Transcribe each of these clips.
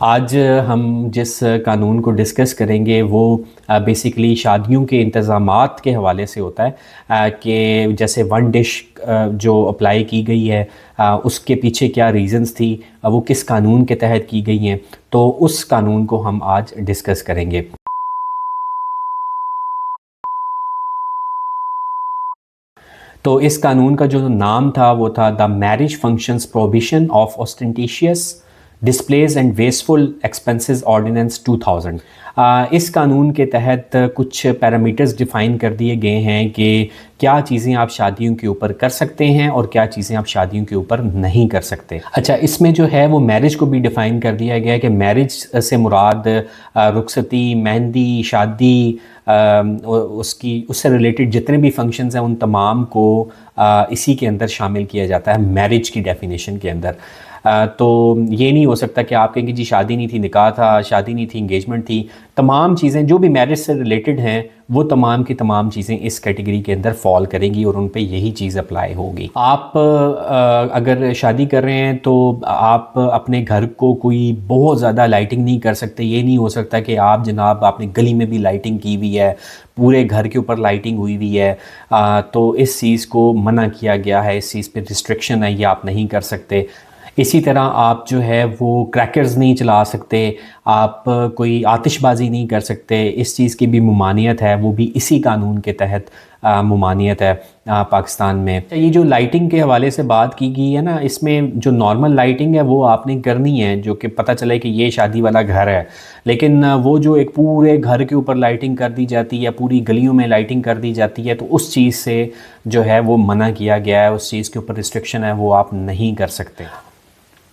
आज हम जिस कानून को डिस्कस करेंगे वो बेसिकली शादियों के इंतज़ामात के हवाले से होता है कि जैसे वन डिश जो अप्लाई की गई है उसके पीछे क्या रीज़न्स थी, वो किस कानून के तहत की गई हैं, तो उस कानून को हम आज डिस्कस करेंगे। तो इस कानून का जो नाम था वो था the marriage functions prohibition of ostentatious displays and wasteful expenses ordinance 2000। इस कानून के तहत कुछ पैरामीटर्स डिफ़ाइन कर दिए गए हैं कि क्या चीज़ें आप शादियों के ऊपर कर सकते हैं और क्या चीज़ें आप शादियों के ऊपर नहीं कर सकते। अच्छा, इसमें जो है वो मैरिज को भी डिफ़ाइन कर दिया गया है कि मैरिज से मुराद रुखसती, मेहंदी, शादी, उसकी उससे रिलेटेड जितने भी फंक्शंस हैं उन तमाम को इसी के अंदर शामिल किया जाता है मैरिज की डेफिनेशन के अंदर। तो ये नहीं हो सकता कि आप कहेंगे जी शादी नहीं थी, निकाह था, शादी नहीं थी, इंगेजमेंट थी। तमाम चीज़ें जो भी मैरिज से रिलेटेड हैं वो तमाम की तमाम चीज़ें इस कैटेगरी के अंदर फॉल करेंगी और उन पे यही चीज़ अप्लाई होगी। आप अगर शादी कर रहे हैं तो आप अपने घर को कोई बहुत ज़्यादा लाइटिंग नहीं कर सकते। ये नहीं हो सकता कि आप जनाब आपने गली में भी लाइटिंग की हुई है, पूरे घर के ऊपर लाइटिंग हुई हुई है, तो इस चीज़ को मना किया गया है, इस चीज़ पे रिस्ट्रिक्शन है, ये आप नहीं कर सकते। इसी तरह आप जो है वो क्रैकर्स नहीं चला सकते, आप कोई आतिशबाज़ी नहीं कर सकते। इस चीज़ की भी ममानियत है, वो भी इसी कानून के तहत ममानियत है पाकिस्तान में। ये जो लाइटिंग के हवाले से बात की गई है ना, इसमें जो नॉर्मल लाइटिंग है वो आपने करनी है, जो कि पता चले कि ये शादी वाला घर है। लेकिन वो जो एक पूरे घर के ऊपर लाइटिंग कर दी जाती है, पूरी गलियों में लाइटिंग कर दी जाती है, तो उस चीज़ से जो है वो मना किया गया है, उस चीज़ के ऊपर रिस्ट्रिक्शन है, वो आप नहीं कर सकते।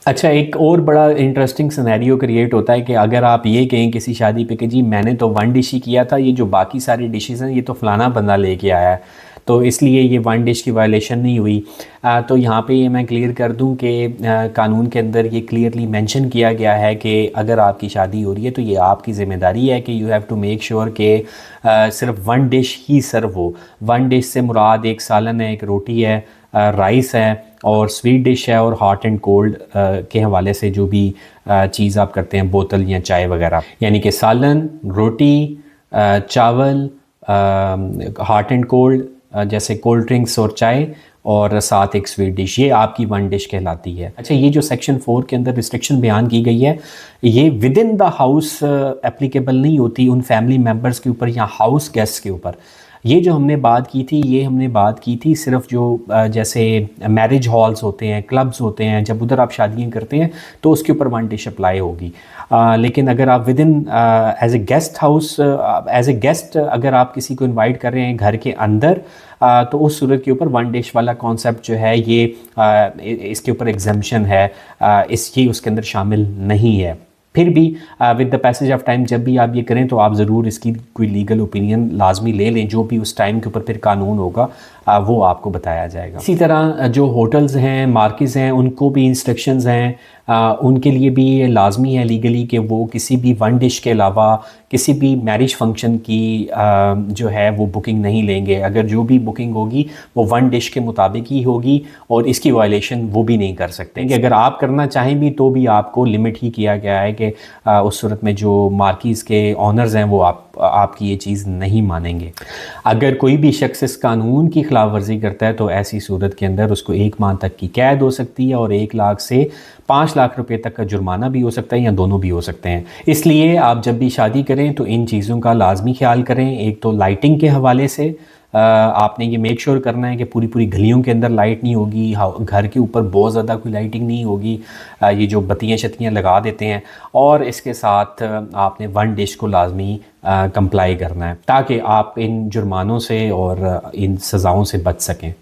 अच्छा, एक और बड़ा इंटरेस्टिंग सिनेरियो क्रिएट होता है कि अगर आप ये कहें किसी शादी पे कि जी मैंने तो वन डिश ही किया था, ये जो बाकी सारी डिशेस हैं ये तो फ़लाना बंदा लेके आया है, तो इसलिए ये वन डिश की वायलेशन नहीं हुई। तो यहाँ पे ये मैं क्लियर कर दूँ कि कानून के अंदर ये क्लियरली मेंशन किया गया है कि अगर आपकी शादी हो रही है तो ये आपकी ज़िम्मेदारी है कि you have to make sure कि सिर्फ वन डिश ही सर्व हो। वन डिश से मुराद एक सालन है, एक रोटी है, राइस है और स्वीट डिश है, और हॉट एंड कोल्ड के हवाले से जो भी चीज़ आप करते हैं, बोतल या चाय वगैरह, यानी कि सालन, रोटी, चावल, हॉट एंड कोल्ड जैसे कोल्ड ड्रिंक्स और चाय, और साथ एक स्वीट डिश, ये आपकी वन डिश कहलाती है। अच्छा, ये जो सेक्शन 4 के अंदर रिस्ट्रिक्शन बयान की गई है ये with in the house applicable नहीं होती उन फैमिली मेम्बर्स के ऊपर या हाउस गेस्ट के ऊपर। ये जो हमने बात की थी, ये हमने बात की थी सिर्फ जो जैसे मैरिज हॉल्स होते हैं, क्लब्स होते हैं, जब उधर आप शादियाँ करते हैं तो उसके ऊपर वन डिश अप्लाई होगी। लेकिन अगर आप within as a guest house, as a guest अगर आप किसी को इनवाइट कर रहे हैं घर के अंदर, तो उस सूरत के ऊपर वन डिश वाला कॉन्सेप्ट जो है ये इसके ऊपर एग्जम्पशन है, ये उसके अंदर शामिल नहीं है। फिर भी with the passage of time जब भी आप ये करें तो आप ज़रूर इसकी कोई लीगल ओपिनियन लाजमी ले लें, जो भी उस टाइम के ऊपर फिर कानून होगा वो आपको बताया जाएगा। इसी तरह जो होटल्स हैं, मार्केट्स हैं, उनको भी इंस्ट्रक्शंस हैं, उनके लिए भी ये लाजमी है लीगली कि वो किसी भी वन डिश के अलावा किसी भी मैरिज फंक्शन की जो है वो बुकिंग नहीं लेंगे। अगर जो भी बुकिंग होगी वो वन डिश के मुताबिक ही होगी और इसकी वायलेशन वो भी नहीं कर सकते। कि अगर आप करना चाहें भी तो भी आपको लिमिट ही किया गया है कि उस सूरत में जो मार्केट्स के ऑनर्स हैं वो आपकी ये चीज़ नहीं मानेंगे। अगर कोई भी शख्स इस कानून की खिलाफ वर्जी करता है तो ऐसी सूरत के अंदर उसको 1 माह तक की कैद हो सकती है और 1 लाख से 5 लाख रुपए तक का जुर्माना भी हो सकता है, या दोनों भी हो सकते हैं। इसलिए आप जब भी शादी करें तो इन चीज़ों का लाजमी ख्याल करें। एक तो लाइटिंग के हवाले से आपने ये मेक श्योर करना है कि पूरी पूरी गलियों के अंदर लाइट नहीं होगी, घर के ऊपर बहुत ज़्यादा कोई लाइटिंग नहीं होगी, ये जो बत्तियाँ शत्तियाँ लगा देते हैं। और इसके साथ आपने वन डिश को लाजमी कंप्लाई करना है ताकि आप इन जुर्मानों से और इन सज़ाओं से बच सकें।